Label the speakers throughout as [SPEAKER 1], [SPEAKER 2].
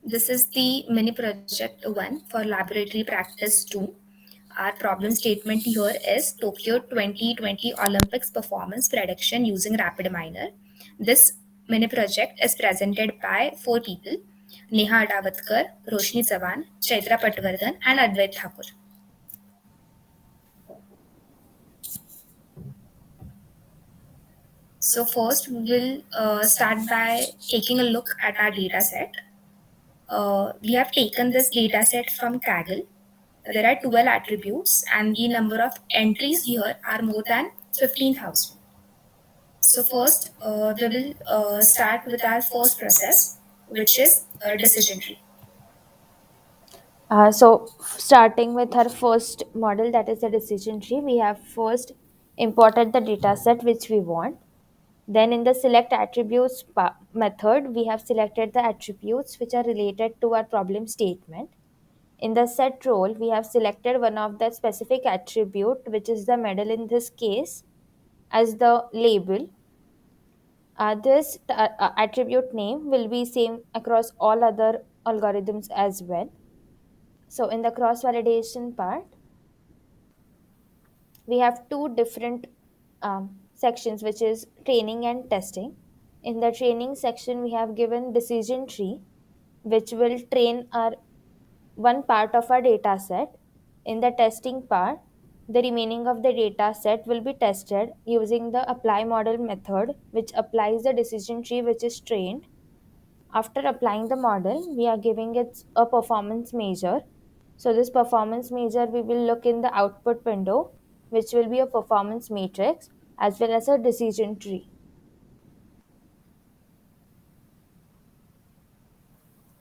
[SPEAKER 1] This is the mini project 1 for laboratory practice 2. Our problem statement here is Tokyo 2020 Olympics performance prediction using Rapidminer. This mini project is presented by four people: Neha Adavatkar, Roshni Chavan, Chaitra Patwardhan, and Advait Thakur. So first, we will start by taking a look at our data set. We have taken this data set from Kaggle. There are 12 attributes, and the number of entries here are more than 15,000. So first, we will start with our first process, which is decision tree.
[SPEAKER 2] Starting with our first model, that is the decision tree, we have first imported the data set which we want. Then in the select attributes method, we have selected the attributes which are related to our problem statement. In the set role, we have selected one of the specific attribute, which is the medal in this case, as the label. This attribute name will be same across all other algorithms as well. So in the cross validation part, we have two different sections, which is training and testing. In the training section, we have given decision tree, which will train our one part of our data set. In the testing part, the remaining of the data set will be tested using the apply model method, which applies the decision tree which is trained. After applying the model, we are giving it a performance measure. So this performance measure, we will look in the output window, which will be a performance matrix as well as a decision tree.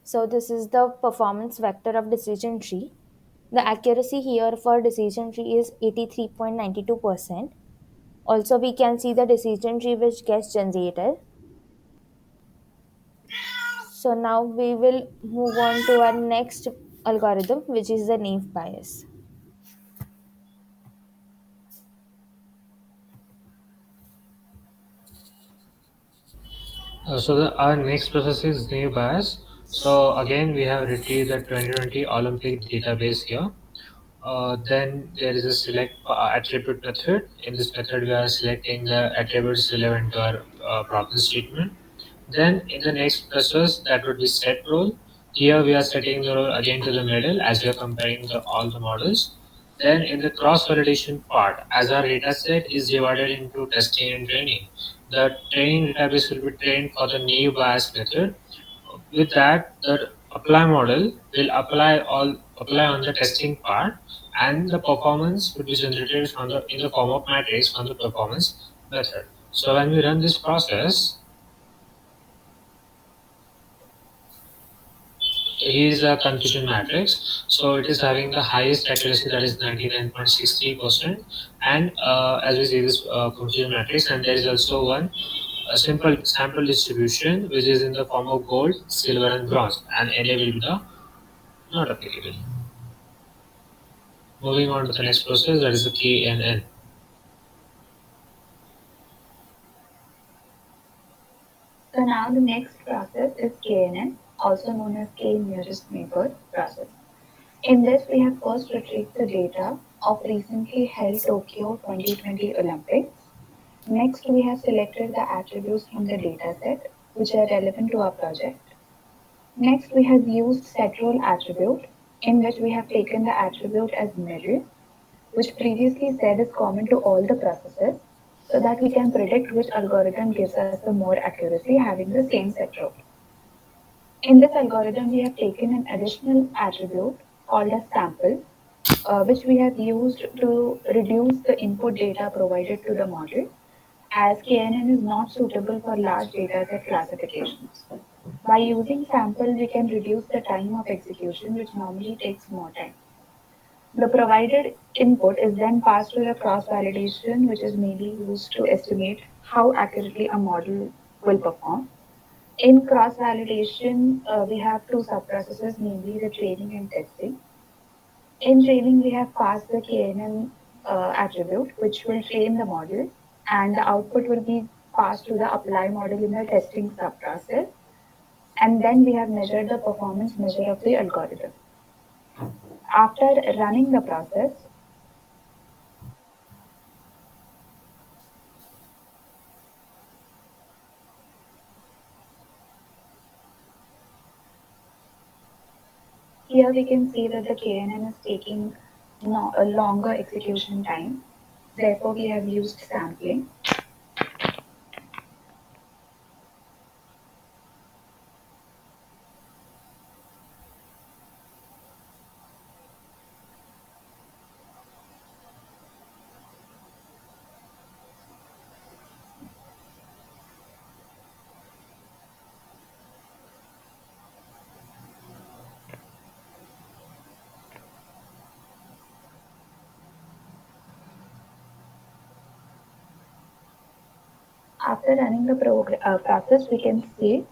[SPEAKER 2] So this is the performance vector of decision tree. The accuracy here for decision tree is 83.92%. Also, we can see the decision tree which gets generated. So now we will move on to our next algorithm, which is the naive bias.
[SPEAKER 3] Our next process is new bias. So again, we have retrieved the 2020 Olympic database here. Then there is a select attribute method. In this method, we are selecting the attributes relevant to our problem statement. Then in the next process, that would be set role. Here we are setting the role again to the middle as we are comparing all the models. Then in the cross validation part, as our data set is divided into testing and training, the training database will be trained for the new bias method. With that, the apply model will apply on the testing part, and the performance would be generated from the in the form of matrix from the performance method. So when we run this process, here is a confusion matrix. So it is having the highest accuracy, that is 99.63%. And as we see this confusion matrix, and there is also one a simple sample distribution which is in the form of gold, silver, and bronze, and NA will be the not applicable. Moving on to the next process, that is the KNN.
[SPEAKER 4] So now the next process is KNN, also known as K nearest neighbor process. In this, we have first retrieved the data of recently held Tokyo 2020 Olympics. Next, we have selected the attributes from the dataset which are relevant to our project. Next, we have used setrole attribute, in which we have taken the attribute as middle, which previously said is common to all the processes, so that we can predict which algorithm gives us the more accuracy having the same setrole. In this algorithm, we have taken an additional attribute called as sample, which we have used to reduce the input data provided to the model, as KNN is not suitable for large dataset classifications. By using sample, we can reduce the time of execution, which normally takes more time. The provided input is then passed to the cross validation, which is mainly used to estimate how accurately a model will perform. In cross validation, we have two subprocesses, namely the training and testing. In training, we have passed the KNN attribute, which will train the model, and the output will be passed to the apply model in the testing subprocess. and then we have measured the performance measure of the algorithm. After running the process, here we can see that the KNN is taking a longer execution time. Therefore, we have used sampling. After running the process, we can see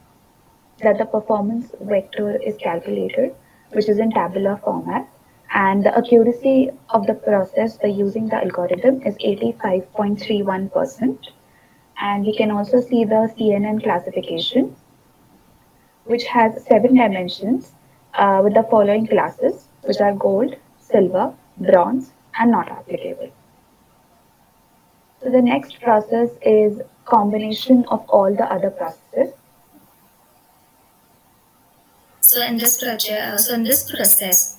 [SPEAKER 4] that the performance vector is calculated, which is in tabular format, and the accuracy of the process by using the algorithm is 85.31%. And we can also see the CNN classification, which has 7 dimensions with the following classes, which are gold, silver, bronze, and not applicable. So the next process is combination of all the other processes.
[SPEAKER 1] So in this process,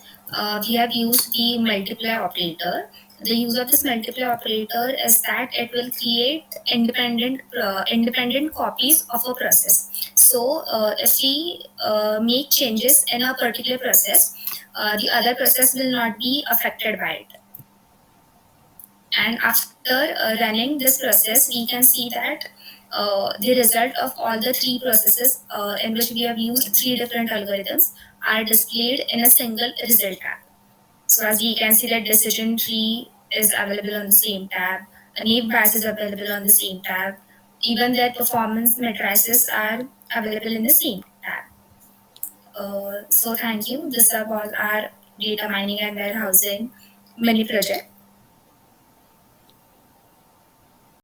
[SPEAKER 1] we have used the multiply operator. The use of this multiply operator is that it will create independent copies of a process. So if we make changes in a particular process, the other process will not be affected by it. And after running this process, we can see that the result of all the three processes in which we have used three different algorithms are displayed in a single result tab. So as we can see that decision tree is available on the same tab, a naive bias is available on the same tab, even their performance matrices are available in the same tab. So thank you. This was our data mining and warehousing mini project.